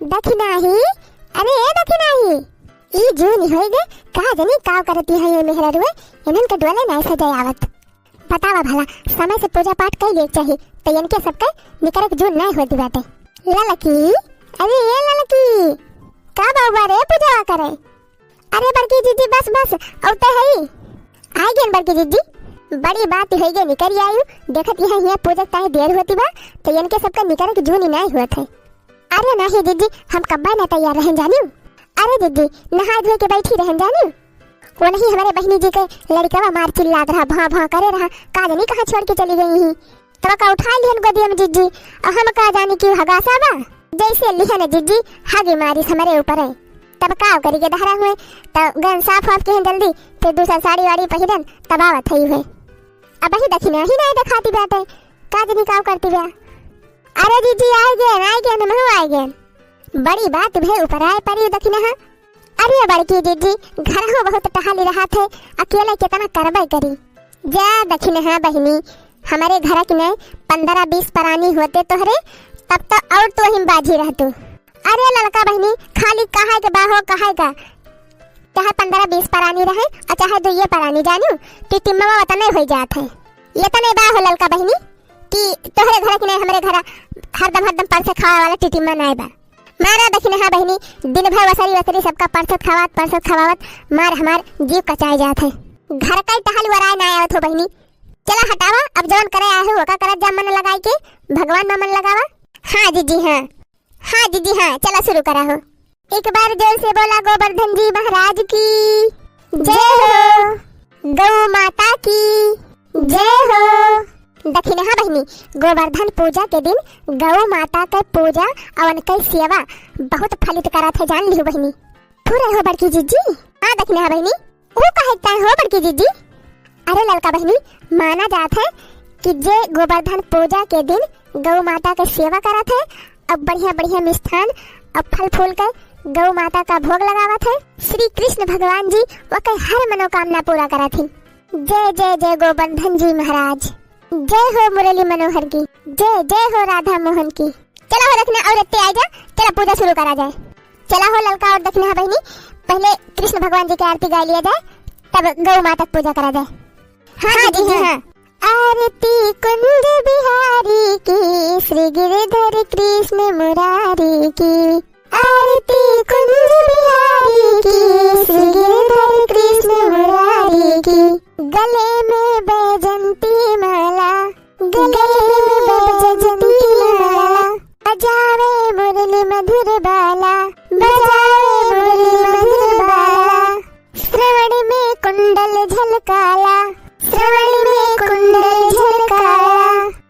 दखिनाही अरे ए दखिनाही ई जून होइगे का जनी काव करती है ये मेहरा रुए इनन के डोले नहीं सजाय आवत। बतावा भला समय से पूजा पाठ कर ले चाहिए तो इनके सबके निकरक जून नहीं होती बाटे। ललकी अरे ये ललकी का बाबा रे पूजा करे। अरे बड़की जीजी बस बस औते है आई गेन बड़की जीजी बड़ी बात हो गई निकल आयु देखत यहाँ पूजा ताई देर होती बा तो इनके सबका निकल के जून नहीं हुआ थे। अरे नहीं दीदी हम कब्बा न तैयार रहन जानी। अरे दीदी नहा धोए के बैठी रहन जानी वो नहीं हमारे बहनी जी के लड़का मार चिल्ला रहा भां भां करे रहा का जानी कहाँ छोड़ के चली गई ही तो का उठा लिहन गोदी में जीजी हम का जानी क्यों हगासा बा जैसे लिहन जीजी हगी मारी हमारे ऊपर है तब का करी के दहरा हुए तब गन साफ वाफ के जल्दी फिर दूसरा साड़ी वाड़ी पहिरन तब आवत थई हुए अब ही दखिना ही नहीं दिखाती बात है का जनी काव करती बा। अरे दीदी आ गए हम आ गए बड़ी बात भे ऊपर आए परी दखिना है। अरे बड़की दीदी घर हो बहुत टहली रहा थे अकेले कितना करबे करी जा दखिना है बहनी हमारे घर की नहीं 15-20 परानी होते तोहरे तब तो और तो हिम बाजी रहतू। अरे लड़का बहनी खाली कहा के बाहो कहा का चाहे 15-20 परानी रहे और चाहे 2 परानी जानू कि टिम्मा वतन हो जात है ये तने बा हो लड़का बहनी कि तोहरे घर की नहीं हमारे घर हरदम परसे खावा वाला टिटिम्मा नहीं बा। मारा दखिना है बहनी दिन भर वसरी सबका परसत खवावत मार हमार जीव कचाए जात है घर का टहल वराय ना आवत हो बहनी। चला हटावा अब जवन करे आए हो का करत जा मन लगाई के भगवान में मन लगावा। हाँ दीदी हाँ चला शुरू करा हो। एक बार जोर से बोला गोवर्धन जी महाराज की जय हो गौ माता की जय हो। दखिना हाँ बहनी गोवर्धन पूजा के दिन गौ माता के पूजा और उनके सेवा बहुत फलित करा थे जान लियो बहनी। पूरे हो बड़की जीजी। हाँ दखिना हाँ बहनी वो कहता हो बड़की जीजी। अरे लड़का बहनी माना जाता है कि जे गोवर्धन पूजा के दिन गौ माता के सेवा करा थे अब बढ़िया मिष्ठान अब फल फूल कर गौ माता का भोग लगावा थे श्री कृष्ण भगवान जी वह हर मनोकामना पूरा करा थी। जय जय जय गोवर्धन जी महाराज जय हो मुरली मनोहर की जय हो राधा मोहन की। चला हो दखना और आ जा चला पूजा शुरू करा जाए। चला हो लड़का और दखना बहनी पहले कृष्ण भगवान जी की आरती गा लिया जाए तब गौ माता की पूजा करा जाए। हाँ जी हाँ। आरती कुंज बिहारी की श्री गिरिधर कृष्ण मुरारी की आरती कुंज बिहारी की श्री गिरिधर कृष्ण मुरारी की गले में बैजंती माला बजावे मुरली मधुर बाला श्रवण में कुंडल झलकाला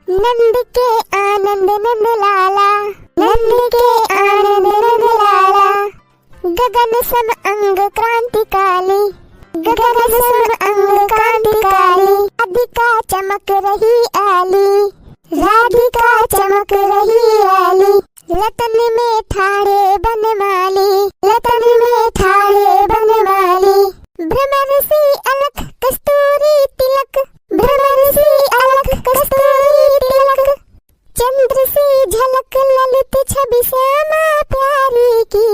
नंद के आनंद नंद लाला गगन सम अंग क्रांति काली राधिका चमक रही आली लतन में ठाड़े बनमाली भ्रमर सी अलख कस्तूरी तिलक चंद्र सी झलक ललित छवि श्यामा प्यारी की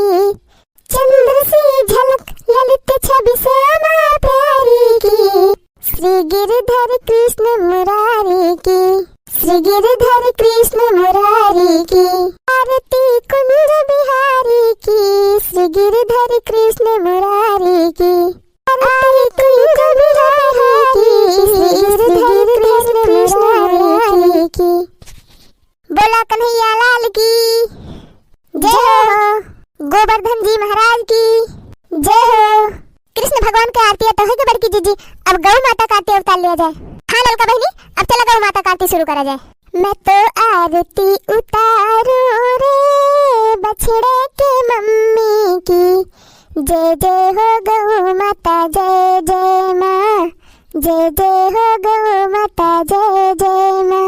श्री गिरिधर कृष्ण मुरारी की आरती कुंज बिहारी की श्री गिरिधर कृष्ण मुरारी की आरती कुंज बिहारी की श्री गिरिधर कृष्ण मुरारी की। बोला कन्हैया लाल की जय हो गोवर्धन जी महाराज की जय हो। कृष्ण भगवान की आरती तो है कि बड़की जीजी अब गौ माता का आरती उतार लिया जाए। हाँ लड़का बहनी अब चला गौ माता का आरती शुरू करा जाए। मैं तो आरती उतारू रे बछड़े के मम्मी की जय जय हो गौ माता जय जय माँ जय जय हो गौ माता जय जय माँ।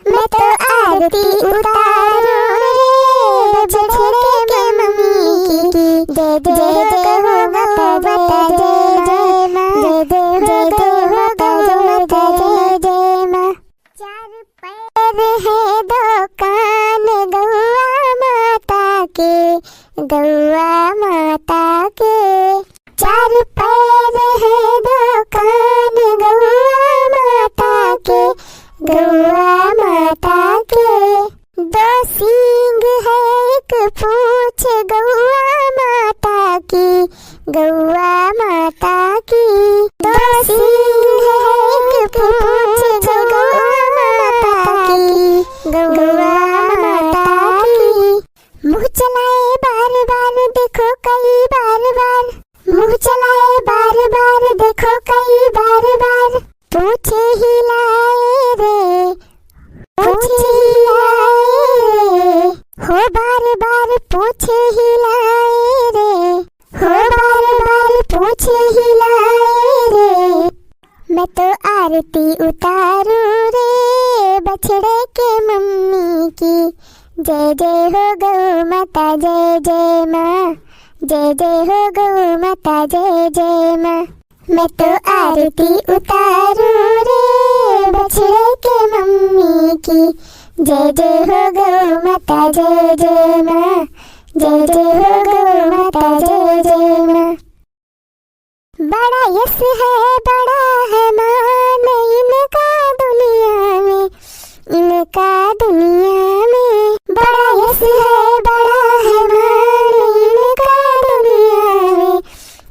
मैं तो आरती उतारू रे बछड़े के मम्मी की जय जय हो गौ माता जय जय माँ जय जय हो गौ माता जय जय माँ। चार पैर है दो कान गौआ माता के गौआ माता के। दो सींग है एक पूंछ गौआ माता की, गौआ माता की। दो सींग है एक पूंछ गौआ माता की, गौआ माता की। मुँह चलाए बार बार देखो कई बार बार, मुँह चलाए बार बार देखो कई बार बार। पूछे हिलाए रे, पूछे हिलाए रे, हो बार बार पूछे हिलाए रे, हो बार बार पूछे हिलाए रे। मैं तो आरती उतारू रे बछड़े के मम्मी की। जय जय हो गौ माता जय जय माँ, जय जय हो गौ माता जय जय माँ। मैं तो आरती उतारू रे बछड़े के मम्मी की। जय जय हो गौ माता जय जय माँ, जय जय हो गौ माता जय जय माँ। बड़ा यश है बड़ा है मान इनका दुनिया में, इनका दुनिया में। बड़ा यश है बड़ा है मान इनका दुनिया में,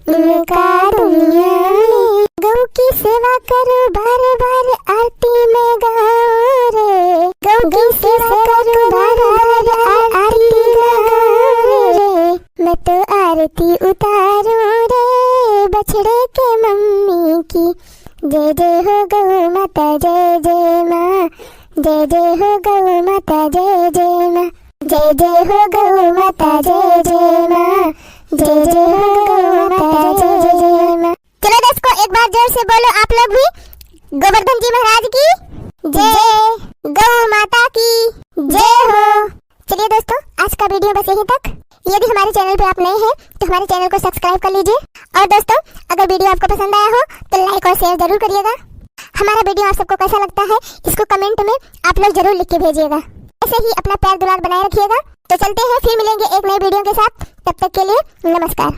इनका दुनिया में। गौ की सेवा करो बार बार आरती में गाओ रे, गौ की सेवा करो बार बार आरती में गाओ रे। मैं तो आरती उतारू रे बछड़े के मम्मी की। जय जय हो गौ माता जय जय माँ, जय जय हो गौ माता जय जय माँ, जय जय हो गौ माता जय जय माँ, जय जय हो गौ माता जय जय माँ। चलो दोस्तों एक बार जोर से बोलो आप लोग भी, गोवर्धन जी महाराज की जय, गौ माता की जय हो। चलिए दोस्तों आज का वीडियो बस यहीं तक। यदि हमारे चैनल पे आप नए हैं तो हमारे चैनल को सब्सक्राइब कर लीजिए। और दोस्तों अगर वीडियो आपको पसंद आया हो तो लाइक और शेयर जरूर करिएगा। हमारा वीडियो आप सबको कैसा लगता है इसको कमेंट में आप लोग जरूर लिख के भेजिएगा। ऐसे ही अपना प्यार दुलार बनाए रखिएगा। तो चलते हैं, फिर मिलेंगे एक नए वीडियो के साथ। तब तक के लिए नमस्कार।